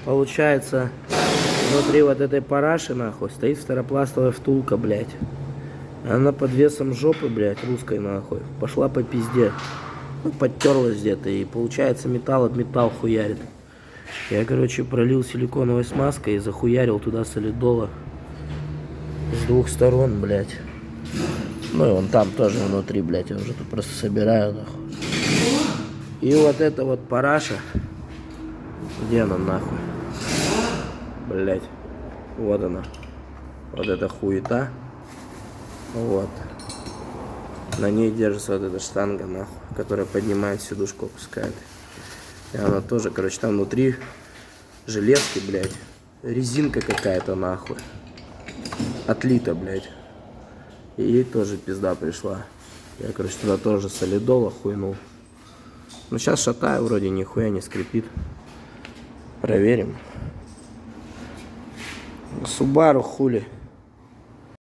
Получается, внутри вот этой параши, нахуй, стоит старопластовая втулка, блядь. Она под весом жопы, блядь, русской, нахуй, пошла по пизде. Ну, подтерлась где-то, и получается металл об металл хуярит. Я, короче, пролил силиконовой смазкой и захуярил туда солидола с двух сторон, блядь. Ну и он там тоже внутри, блядь, я уже тут просто собираю, нахуй. И вот эта вот параша, где она, нахуй? Блядь, вот она. Вот эта хуета. Вот. На ней держится вот эта штанга, нахуй, которая поднимает сидушку, опускает. И она тоже, короче, там внутри железки, блядь. Резинка какая-то, нахуй. Отлита, блядь. И ей тоже пизда пришла. Я, короче, туда тоже солидола хуйнул. Ну, сейчас шатаю, вроде нихуя не скрипит. Проверим. Субару хули.